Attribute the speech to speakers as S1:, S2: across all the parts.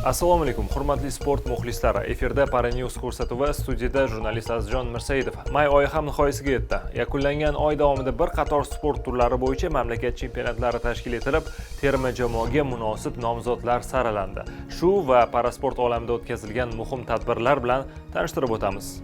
S1: Assalomu alaykum, hurmatli sport muxlislari. Efirda Paranews ko'rsatuvi, studiyada jurnalist Azizjon Mirsaidov. May oyi ham nihoyasiga yetdi. Yakunlangan oy davomida bir qator sport turlari bo'yicha mamlakat chempionatlari tashkil etilib, terma jamoaga munosib nomzodlar saralandi. Shu va parasport olamida o'tkazilgan muhim tadbirlar bilan tanishtirib o'tamiz.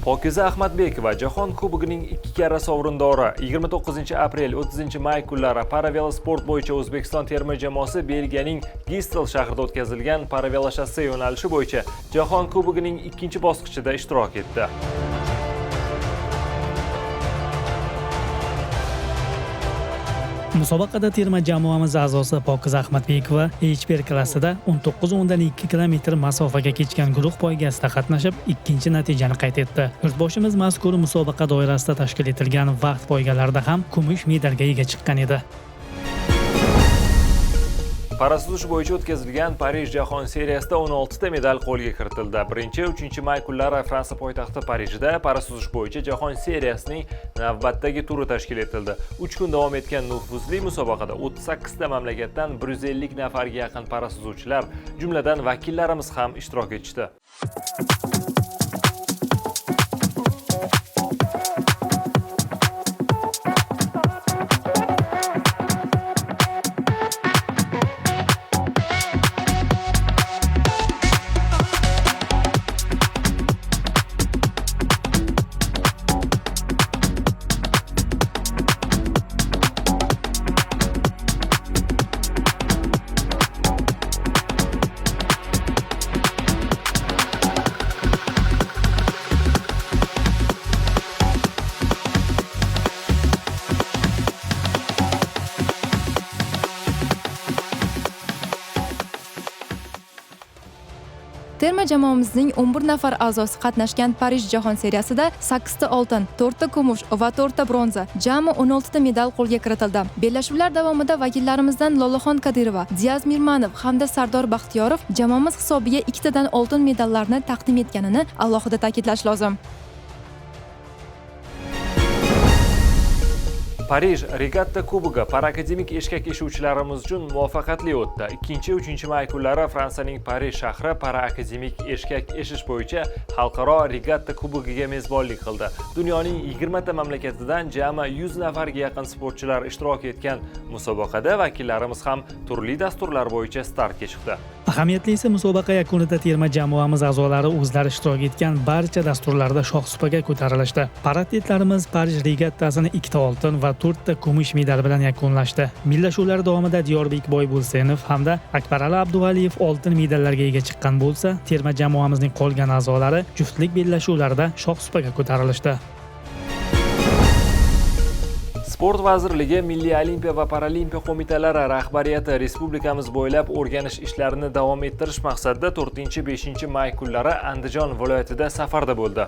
S1: Pokiza Ahmadbekova Jahon Kubogining 2 karra sovrindori. 29-aprel 30-may kunlari paravelosport bo'yicha O'zbekiston terma jamoasi Belgiyaning Gistel shahrida o'tkazilgan paraveloshosse yo'nalishi bo'yicha Jahon Kubogining 2-bosqichida ishtirok etdi.
S2: Musobaqada terma jamoamiz a'zosi Pokiza Ahmadbekova HP klassida 19.2 km masofaga kechgan guruh poygasida qatnashib, ikkinchi natijani qayd etdi. Yurtboshimiz mazkur musobaqa doirasida tashkil etilgan vaqt poygalarida ham kumush medalga ega chiqqan edi.
S1: Parasuzish bo'yicha o'tkazilgan Parij jahon seriyasida 16 ta medal qo'lga kiritildi. 1-3 may kunlari Fransiya poytaxti Parijda parasuzish bo'yicha jahon seriyasining navbatdagi turi tashkil etildi. 3 kun davom etgan nufuzli musobaqada 38 ta mamlakatdan 150 nafarga yaqin parasuzuvchilar, jumladan vakillarimiz ham ishtirok etishdi.
S3: Terma jamoamizning 11 nafar a'zosi qatnashgan Parij jahon seriyasida 8 ta oltin, 4 ta kumush va 4 ta bronza, jami 16 ta medal qo'lga kiritildi. Bellashuvlar davomida vakillarimizdan Lolaxon Kadirova, Diyaz Mirmanov hamda Sardor Baxtiyorov jamoamiz hisobiga 2 tadan oltin medallarni taqdim etganini alohida ta'kidlash lozim.
S1: Parij regatta kubogi paraakademik eshkak eshuvchilarimiz uchun muvaffaqiyatli o'tdi. 2-3 may kunlari Fransiyaning Parij shahri paraakademik eshkak eshish bo'yicha xalqaro regatta kubogiga mezbonlik qildi. Dunyoning 20 ta mamlakatidan jami 100 nafarga yaqin sportchilar ishtirok etgan musobaqada vakillarimiz ham turli dasturlar bo'yicha startga chiqdi.
S2: Ahamiyatlisi musobaqa yakunida terma jamoamiz a'zolari o'zlari ishtirok etgan barcha dasturlarda shohsupaga ko'tarilishdi. Paratletlarimiz Parij regattasini 2 ta oltin va 4 ta kumush medal bilan yakunlashdi. Bellashuvlar davomida Diyorbek Boybo'lsenov hamda Akbarali Abduvaliyev oltin medallarga ega chiqqan bo'lsa, terma jamoamizning qolgan a'zolari juftlik bellashuvlarida shohsupaga ko'tarilishdi.
S1: Sport vazirligi, Milliy olimpiya va paralimpiya qo'mitalari rahbariyati respublikamiz bo'ylab o'rganish ishlarini davom ettirish maqsadida 4-5 may kunlari Andijon viloyatida safarda bo'ldi.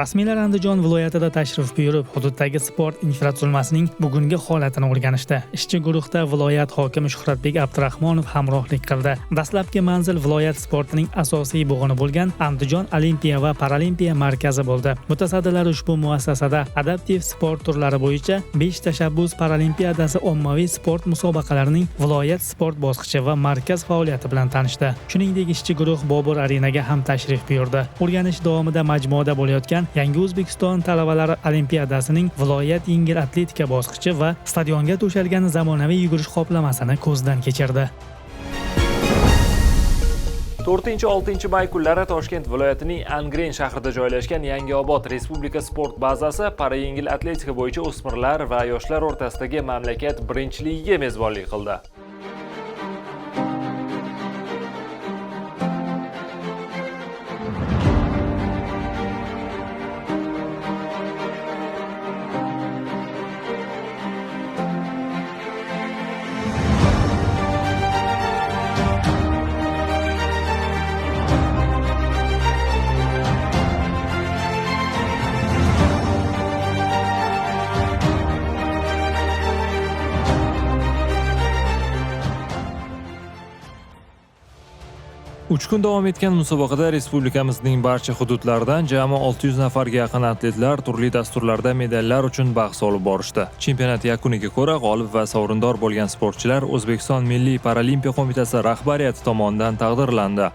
S2: Rasmiylar Andijon viloyatida tashrif buyurib, hududdagi sport infratuzilmasining bugungi holatini o'rganishdi. Ishchi guruhda viloyat hokimi Shuhratbek Abdurahmonov hamrohlik qildi. Dastlabki manzil viloyat sportining asosiy bo'g'ini bo'lgan Andijon Olimpiya va Paralimpiya markazi bo'ldi. Mutasaddilar ushbu muassasada adaptiv sport turlari bo'yicha 5 tashabbus paralimpiadasi ommaviy sport musobaqalarining viloyat sport bosqichi va markaz faoliyati bilan tanishdi. Shuningdek, ishchi guruh Bobur Arenaga ham tashrif buyurdi. O'rganish davomida majmuada bo'layotgan o'tkazilgan Yangi O'zbekiston talabalari olimpiadasining viloyat yengil atletika bosqichi va stadionga to'shalgan zamonaviy yugurish qoplamasini ko'zdan kechirdi.
S1: 4-6 may kunlari Toshkent viloyatining Angren shahrida joylashgan Yangiobod Respublika sport bazasi parayengil atletika bo'yicha o'smirlar va yoshlar o'rtasidagi mamlakat birinchiligiga mezbonlik qildi. Uch kun davom etgan musobaqada respublikamizning barcha hududlaridan jami 600 nafarga yaqin atletlar turli dasturlarda medallar uchun bahs olib borishdi. Chempionat yakuniga ko'ra g'olib va sovrindor bo'lgan sportchilar O'zbekiston Milliy paralimpiya qo'mitasi rahbariyati tomonidan taqdirlandi.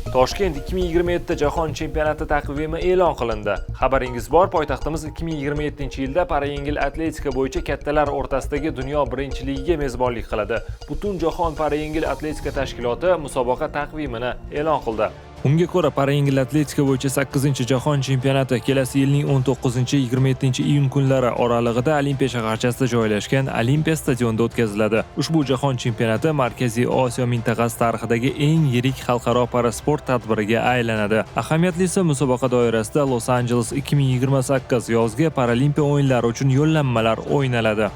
S1: Toshkent 2027 Jahon chempionati taqvimi e'lon qilindi. Xabaringiz bor, poytaxtimiz 2027-yilda parayengil atletika bo'yicha kattalar o'rtasidagi dunyo birinchiligiga mezbonlik qiladi. Butun jahon parayengil atletika tashkiloti musobaqa taqvimini e'lon qildi. Unga ko'ra parayengil atletika bo'yicha 8-jahon chempionati kelasi yilning 19-27 iyun kunlari oralig'ida Olimpiya shaharchasida joylashgan Olimpiya stadionida o'tkaziladi. Ushbu jahon chempionati Markaziy Osiyo mintaqasi tarixidagi eng yirik xalqaro parasport tadbiriga aylanadi. Ahamiyatli musobaqa doirasida Los Angeles 2028 yozgi Paralimpiya o'yinlari uchun yo'llanmalar o'ynaladi.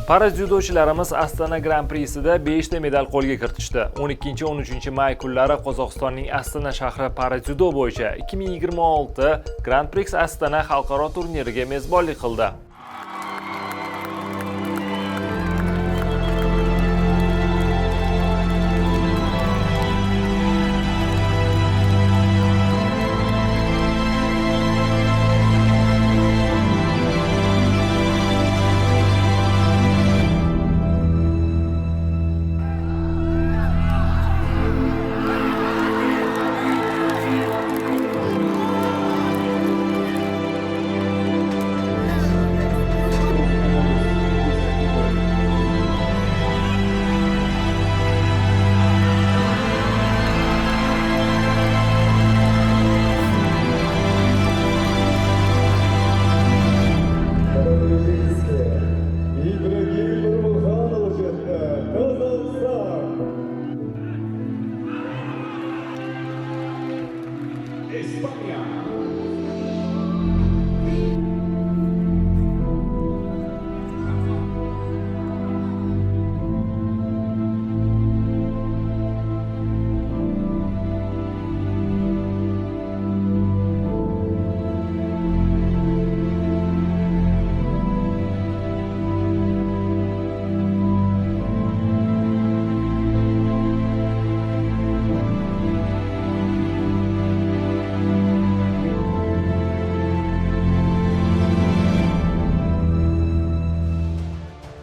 S1: Paradzyudochilarimiz Astana Grand Prix'sida 5 ta medal qo'lga kiritishdi. 12-13 may kunlari Qozog'istonning Astana shahri paradzyudo bo'yicha 2026 Grand Prix Astana xalqaro turniriga mezbonlik qildi.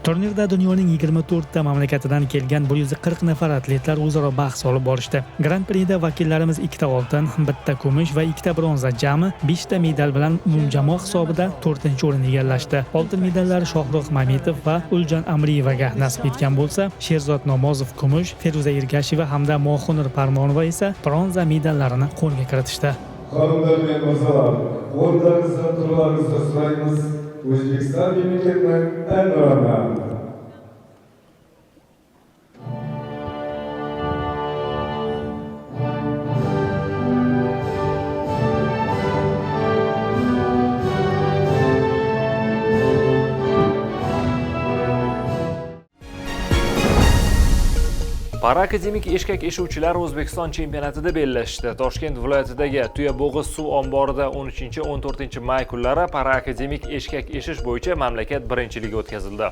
S2: Turnirda dunyoning 24 ta mamlakatidan kelgan 140 nafar atletlar o'zaro bahs olib borishdi. Grand Prix'da vakillarimiz 2 ta oltin, 1 ta kumush va 2 ta bronza jami 5 ta medal bilan umumjamoa hisobida 4-o'rinni egallashdi. Oltin medallar Shohruh Mametov va Uljan Amriyevaga nasib etgan bo'lsa, Sherzod Nomozov kumush, Feruza Ergasheva hamda Mohunur Parmonova esa bronza medallarini qo'lga kiritishdi.
S4: Xonimlar va mirzolar, o'rnlaringizdan turlaringizni so'raymiz. O'zbekiston mamlakatining an'analar.
S1: Paraakademik eshkak eshuvchilar O'zbekiston chempionatida bellashdi. Toshkent viloyatidagi Tuyabog'iz suv omborida 13-14 may kunlari paraakademik eshkak eshish bo'yicha mamlakat birinchiligi o'tkazildi.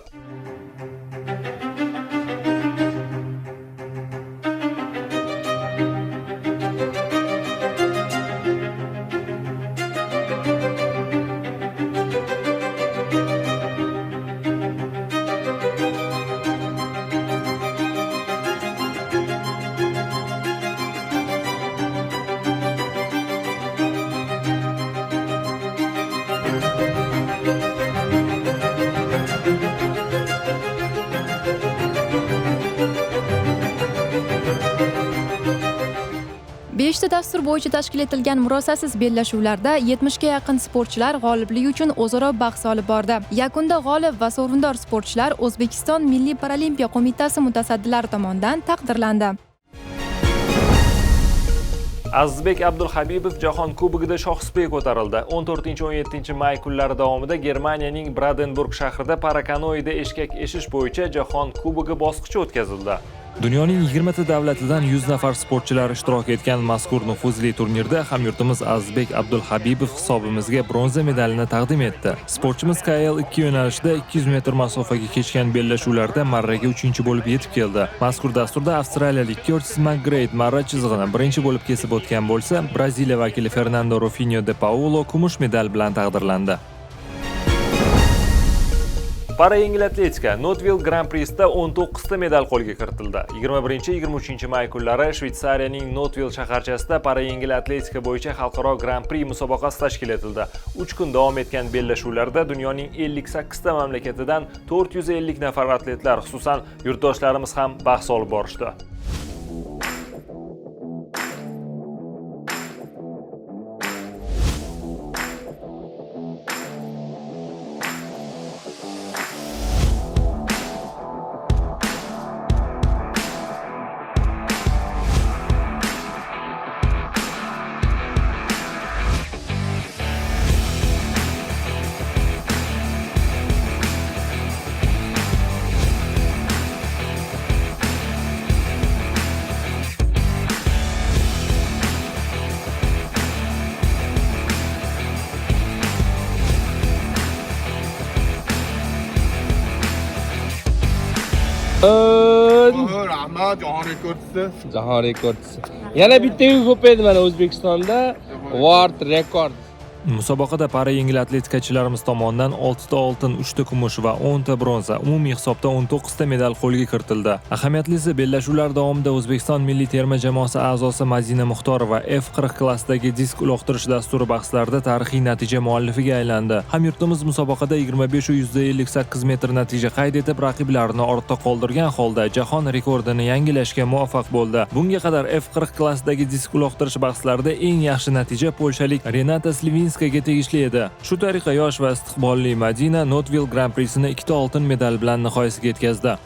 S3: 5 ta dastur bo'yicha tashkil etilgan murosasiz bellashuvlarda 70 ga yaqin sportchilar g'oliblik uchun o'zaro bahs olib bordi. Yakunda g'olib va sovrindor sportchilar O'zbekiston Milliy paralimpiya qo'mitasi mutasaddilari tomonidan taqdirlandi.
S1: Azizbek Abdulhabibov Jahon Kubogida shohsupaga ko'tarildi. 14-17 may kunlari davomida Germaniyaning Brandenburg shahrida parakanoida eshkak eshish bo'yicha Jahon Kubogi bosqichi o'tkazildi. Dunyoning 20 ta davlatidan 100 nafar sportchilar ishtirok etgan mazkur nufuzli turnirda hamyurtimiz Azizbek Abdulhabibov hisobimizga bronza medalini taqdim etdi. Sportchimiz KL2 yo'nalishida 200 metr masofaga kechgan bellashuvlarda marraga 3-chi bo'lib yetib keldi. Mazkur dasturda avstraliyalik Curtis McGrath marra chizig'ini birinchi bo'lib kesib o'tgan bo'lsa, Braziliya vakili Fernando Rufinho de Paulo kumush medal bilan taqdirlandi. Para-yengil atletika Notville Grand Prix'da 19 ta medal qo'lga kiritildi. 21-23 may kunlari Shveysariyaning Notville shaharchasida para-yengil atletika bo'yicha xalqaro Grand Prix musobaqasi tashkil etildi. 3 kun davom etgan bellashuvlarda dunyoning 58 ta mamlakatidan 450 nafar atletlar, xususan yurtdoshlarimiz ham bahs olib borishdi.
S5: Rahmat, jahon rekordchisi.
S6: Jahon rekordchisi. Yana bittaga ko'paydi mana O'zbekistonda world rekord.
S1: Musobaqada para-yengil atletikachilarimiz tomonidan 6 ta oltin, 3 ta kumush va 10 ta bronza, umumiy hisobda 19 ta medal qo'lga kiritildi. Ahamiyatlisi bellashuvlar davomida O'zbekiston milliy terma jamoasi a'zosi Madina Muxtorova F40 klassidagi disk uloqtirish dasturi bahslarida tarixiy natija muallifiga aylandi. Hamyurtimiz musobaqada 25/158 metr natija qayd etib, raqiblarini ortda qoldirgan holda jahon rekordini yangilashga muvaffaq bo'ldi. Bunga qadar F40 klassidagi disk uloqtirish bahslarida eng yaxshi natija polshalik Renata Slivinskaga tegishli edi. Shu tariqa yosh va istiqbolli Madina Notville Grand Prix'sini 2 ta oltin medal bilan nihoyasiga yetkazdi.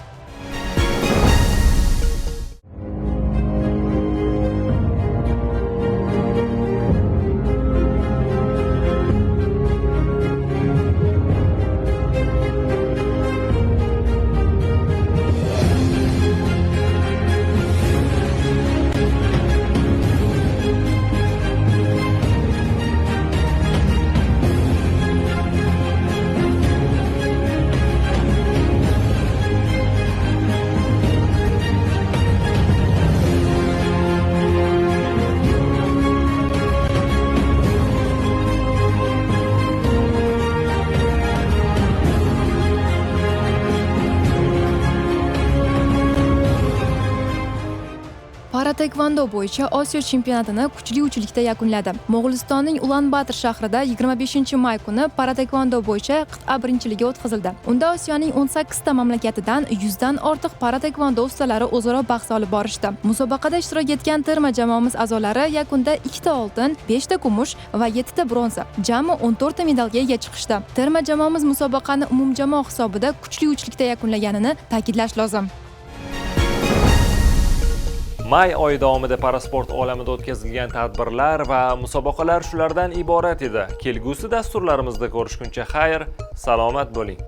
S3: Para-taekvondo bo'yicha Osiyo chempionatini kuchli uchlikda yakunladi. Mo'g'ulistonning Ulan-Bator shahrida 25-may kuni para-taekvondo bo'yicha qit'a birinchiligi o'tkazildi. Unda Osiyoning 18 ta mamlakatidan 100 dan ortiq para-taekvondo ustalari o'zaro bahs olib borishdi. Musobaqada ishtirok etgan terma jamoamiz a'zolari yakunda 2 ta oltin, 5 ta kumush va 7 ta bronza, jami 14 ta medalga ega chiqishdi. Terma jamoamiz musobaqani umumjamoa hisobida kuchli uchlikda yakunlaganini ta'kidlash lozim. May oyi davomida parasport olamida o'tkazilgan tadbirlar va musobaqalar shulardan iborat edi. Kelgusi dasturlarimizda ko'rishguncha xayr, salomat bo'ling.